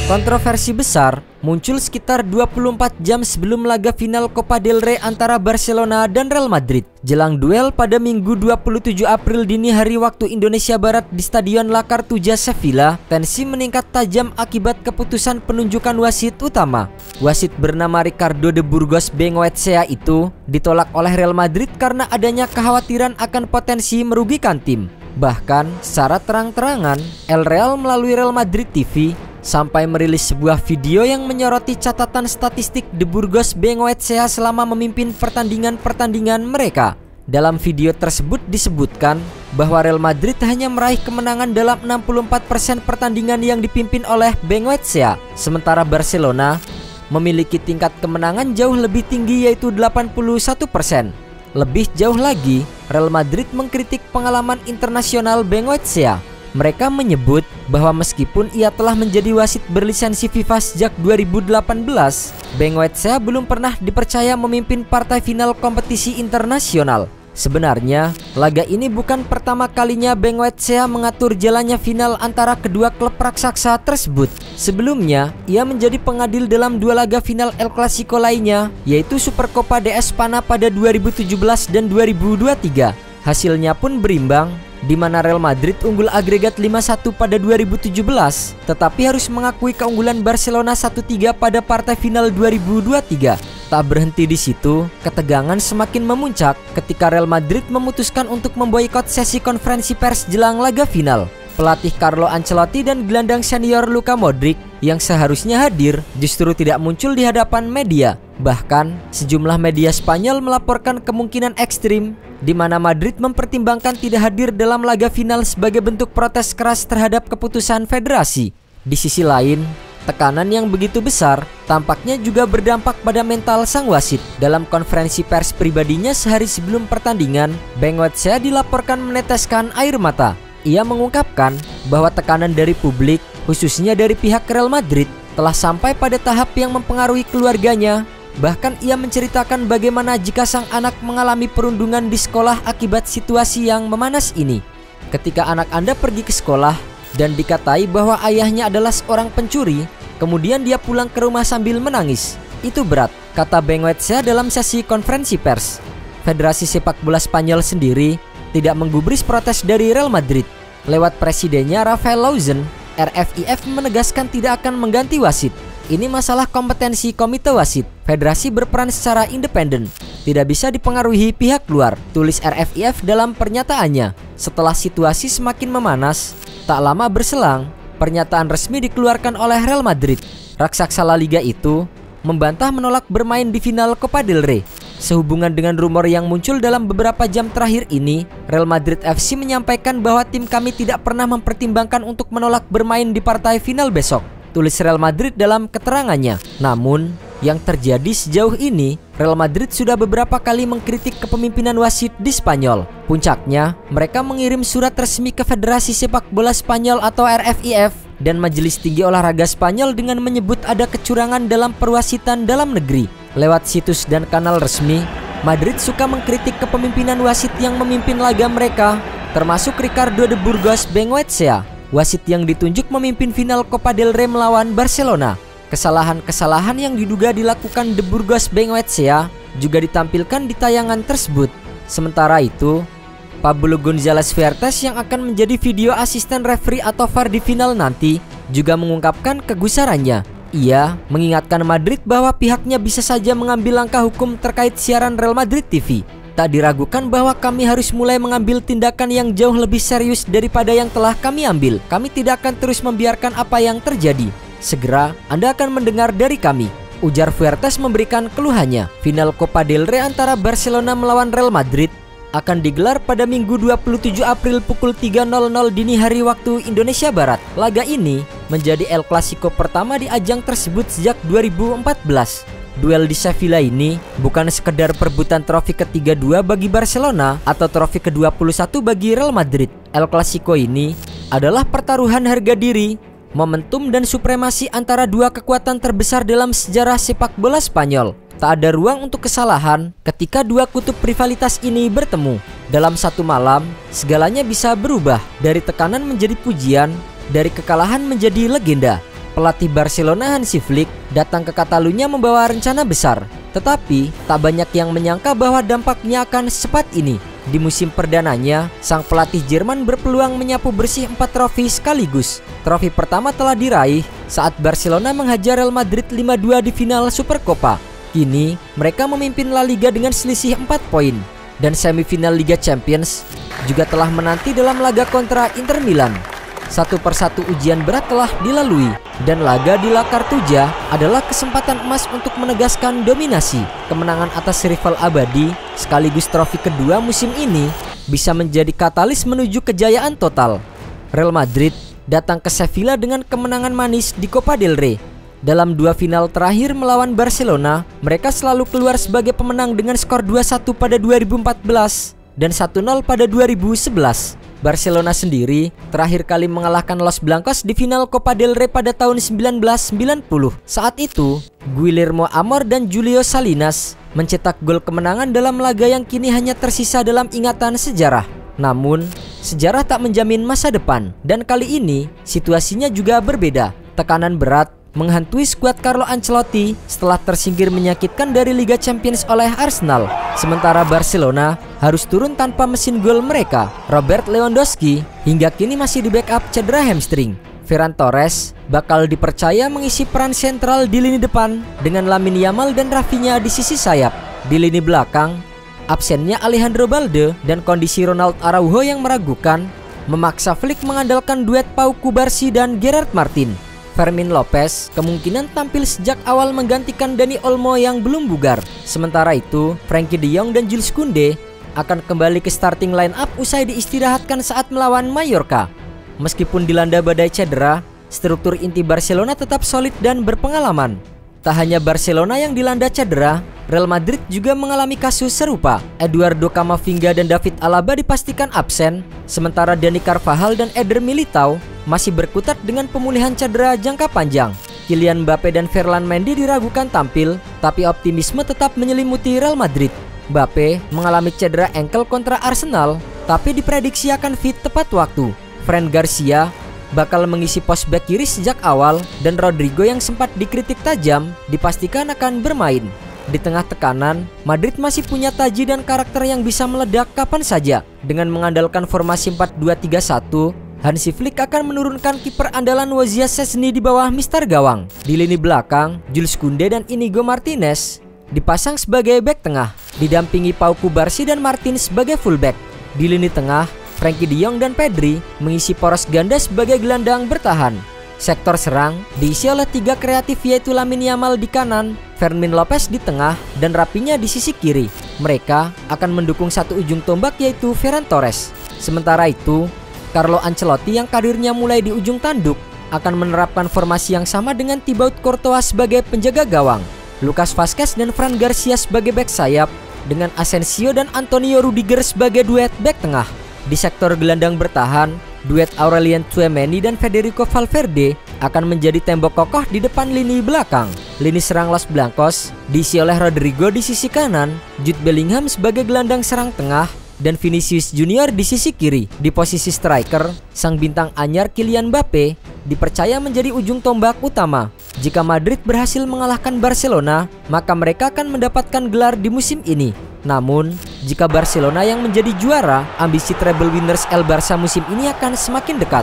Kontroversi besar muncul sekitar 24 jam sebelum laga final Copa del Rey antara Barcelona dan Real Madrid. Jelang duel pada Minggu 27 April dini hari waktu Indonesia Barat di Stadion La Cartuja, Sevilla, tensi meningkat tajam akibat keputusan penunjukan wasit utama. Wasit bernama Ricardo de Burgos Bengoetxea itu ditolak oleh Real Madrid karena adanya kekhawatiran akan potensi merugikan tim. Bahkan secara terang-terangan, El Real melalui Real Madrid TV sampai merilis sebuah video yang menyoroti catatan statistik de Burgos Bengoetxea selama memimpin pertandingan-pertandingan mereka. Dalam video tersebut disebutkan bahwa Real Madrid hanya meraih kemenangan dalam 64% pertandingan yang dipimpin oleh Bengoetxea, sementara Barcelona memiliki tingkat kemenangan jauh lebih tinggi yaitu 81%. Lebih jauh lagi, Real Madrid mengkritik pengalaman internasional Bengoetxea. Mereka menyebut bahwa meskipun ia telah menjadi wasit berlisensi FIFA sejak 2018, Bengoetxea belum pernah dipercaya memimpin partai final kompetisi internasional. Sebenarnya, laga ini bukan pertama kalinya Bengoetxea mengatur jalannya final antara kedua klub raksasa tersebut. Sebelumnya, ia menjadi pengadil dalam dua laga final El Clasico lainnya, yaitu Supercopa de España pada 2017 dan 2023. Hasilnya pun berimbang, di mana Real Madrid unggul agregat 5-1 pada 2017, tetapi harus mengakui keunggulan Barcelona 1-3 pada partai final 2023. Tak berhenti di situ, ketegangan semakin memuncak ketika Real Madrid memutuskan untuk memboikot sesi konferensi pers jelang laga final. Pelatih Carlo Ancelotti dan gelandang senior Luka Modric yang seharusnya hadir justru tidak muncul di hadapan media. Bahkan, sejumlah media Spanyol melaporkan kemungkinan ekstrim di mana Madrid mempertimbangkan tidak hadir dalam laga final sebagai bentuk protes keras terhadap keputusan federasi. Di sisi lain, tekanan yang begitu besar tampaknya juga berdampak pada mental sang wasit. Dalam konferensi pers pribadinya sehari sebelum pertandingan, Bengoetxea dilaporkan meneteskan air mata. Ia mengungkapkan bahwa tekanan dari publik, khususnya dari pihak Real Madrid, telah sampai pada tahap yang mempengaruhi keluarganya. Bahkan ia menceritakan bagaimana jika sang anak mengalami perundungan di sekolah akibat situasi yang memanas ini. Ketika anak Anda pergi ke sekolah dan dikatai bahwa ayahnya adalah seorang pencuri, kemudian dia pulang ke rumah sambil menangis. Itu berat, kata Bengoetxea dalam sesi konferensi pers. Federasi Sepak Bola Spanyol sendiri tidak menggubris protes dari Real Madrid. Lewat presidennya Rafael Lauzen, RFIF menegaskan tidak akan mengganti wasit. Ini masalah kompetensi komite wasit. Federasi berperan secara independen, tidak bisa dipengaruhi pihak luar, tulis RFIF dalam pernyataannya. Setelah situasi semakin memanas, tak lama berselang, pernyataan resmi dikeluarkan oleh Real Madrid. Raksasa La Liga itu membantah menolak bermain di final Copa del Rey. Sehubungan dengan rumor yang muncul dalam beberapa jam terakhir ini, Real Madrid FC menyampaikan bahwa tim kami tidak pernah mempertimbangkan untuk menolak bermain di partai final besok, tulis Real Madrid dalam keterangannya. Namun, yang terjadi sejauh ini, Real Madrid sudah beberapa kali mengkritik kepemimpinan wasit di Spanyol. Puncaknya, mereka mengirim surat resmi ke Federasi Sepak Bola Spanyol atau RFIF dan Majelis Tinggi Olahraga Spanyol dengan menyebut ada kecurangan dalam perwasitan dalam negeri. Lewat situs dan kanal resmi, Madrid suka mengkritik kepemimpinan wasit yang memimpin laga mereka, termasuk Ricardo de Burgos Bengoetxea, wasit yang ditunjuk memimpin final Copa del Rey melawan Barcelona. Kesalahan-kesalahan yang diduga dilakukan de Burgos Bengoetxea juga ditampilkan di tayangan tersebut. Sementara itu, Pablo González Fuertes yang akan menjadi video asisten referee atau VAR di final nanti juga mengungkapkan kegusarannya. Ia mengingatkan Madrid bahwa pihaknya bisa saja mengambil langkah hukum terkait siaran Real Madrid TV. Tak diragukan bahwa kami harus mulai mengambil tindakan yang jauh lebih serius daripada yang telah kami ambil. Kami tidak akan terus membiarkan apa yang terjadi. Segera Anda akan mendengar dari kami, ujar Fuertes memberikan keluhannya. Final Copa del Rey antara Barcelona melawan Real Madrid akan digelar pada Minggu 27 April pukul 3.00 dini hari waktu Indonesia Barat. Laga ini menjadi El Clasico pertama di ajang tersebut sejak 2014. Duel di Sevilla ini bukan sekedar perebutan trofi ke-32 bagi Barcelona atau trofi ke-21 bagi Real Madrid. El Clasico ini adalah pertaruhan harga diri, momentum dan supremasi antara dua kekuatan terbesar dalam sejarah sepak bola Spanyol. Tak ada ruang untuk kesalahan ketika dua kutub rivalitas ini bertemu. Dalam satu malam, segalanya bisa berubah, dari tekanan menjadi pujian, dari kekalahan menjadi legenda. Pelatih Barcelona Hansi Flick datang ke Catalunya membawa rencana besar, tetapi tak banyak yang menyangka bahwa dampaknya akan secepat ini. Di musim perdananya, sang pelatih Jerman berpeluang menyapu bersih 4 trofi sekaligus. Trofi pertama telah diraih saat Barcelona menghajar Real Madrid 5-2 di final Supercopa. Kini, mereka memimpin La Liga dengan selisih 4 poin. Dan semifinal Liga Champions juga telah menanti dalam laga kontra Inter Milan. Satu persatu ujian berat telah dilalui, dan laga di La Cartuja adalah kesempatan emas untuk menegaskan dominasi. Kemenangan atas rival abadi sekaligus trofi kedua musim ini bisa menjadi katalis menuju kejayaan total. Real Madrid datang ke Sevilla dengan kemenangan manis di Copa del Rey. Dalam 2 final terakhir melawan Barcelona, mereka selalu keluar sebagai pemenang dengan skor 2-1 pada 2014 dan 1-0 pada 2011. Barcelona sendiri terakhir kali mengalahkan Los Blancos di final Copa del Rey pada tahun 1990. Saat itu, Guillermo Amor dan Julio Salinas mencetak gol kemenangan dalam laga yang kini hanya tersisa dalam ingatan sejarah. Namun, sejarah tak menjamin masa depan, dan kali ini situasinya juga berbeda. Tekanan berat menghantui skuad Carlo Ancelotti setelah tersingkir menyakitkan dari Liga Champions oleh Arsenal. Sementara Barcelona harus turun tanpa mesin gol mereka, Robert Lewandowski, hingga kini masih di backup cedera hamstring. Ferran Torres bakal dipercaya mengisi peran sentral di lini depan dengan Lamine Yamal dan Rafinha di sisi sayap. Di lini belakang, absennya Alejandro Balde dan kondisi Ronald Araujo yang meragukan memaksa Flick mengandalkan duet Pau Cubarsí dan Gerard Martin. Fermin Lopez kemungkinan tampil sejak awal menggantikan Dani Olmo yang belum bugar. Sementara itu, Frenkie de Jong dan Jules Koundé akan kembali ke starting line up usai diistirahatkan saat melawan Mallorca. Meskipun dilanda badai cedera, struktur inti Barcelona tetap solid dan berpengalaman. Tak hanya Barcelona yang dilanda cedera, Real Madrid juga mengalami kasus serupa. Eduardo Camavinga dan David Alaba dipastikan absen, sementara Dani Carvajal dan Eder Militao masih berkutat dengan pemulihan cedera jangka panjang. Kylian Mbappe dan Ferland Mendy diragukan tampil, tapi optimisme tetap menyelimuti Real Madrid. Mbappe mengalami cedera ankle kontra Arsenal, tapi diprediksi akan fit tepat waktu. Fran Garcia bakal mengisi pos back kiri sejak awal, dan Rodrigo yang sempat dikritik tajam dipastikan akan bermain. Di tengah tekanan, Madrid masih punya taji dan karakter yang bisa meledak kapan saja. Dengan mengandalkan formasi 4-2-3-1, Hansi Flick akan menurunkan kiper andalan Wojciech Szczesny di bawah Mister Gawang. Di lini belakang, Jules Koundé dan Inigo Martinez dipasang sebagai bek tengah, didampingi Pau Cubarsí dan Martin sebagai fullback. Di lini tengah, Frenkie de Jong dan Pedri mengisi poros ganda sebagai gelandang bertahan. Sektor serang diisi oleh 3 kreatif, yaitu Lamine Yamal di kanan, Fermin Lopez di tengah, dan Rafinha di sisi kiri. Mereka akan mendukung satu ujung tombak, yaitu Ferran Torres. Sementara itu, Carlo Ancelotti yang karirnya mulai di ujung tanduk akan menerapkan formasi yang sama dengan Thibaut Courtois sebagai penjaga gawang, Lucas Vazquez dan Fran Garcia sebagai bek sayap, dengan Asensio dan Antonio Rudiger sebagai duet bek tengah. Di sektor gelandang bertahan, duet Aurelien Tchouaméni dan Federico Valverde akan menjadi tembok kokoh di depan lini belakang. Lini serang Los Blancos diisi oleh Rodrigo di sisi kanan, Jude Bellingham sebagai gelandang serang tengah, dan Vinicius Junior di sisi kiri. Di posisi striker, sang bintang anyar Kylian Mbappe dipercaya menjadi ujung tombak utama. Jika Madrid berhasil mengalahkan Barcelona, maka mereka akan mendapatkan gelar di musim ini. Namun, jika Barcelona yang menjadi juara, ambisi treble winners El Barça musim ini akan semakin dekat.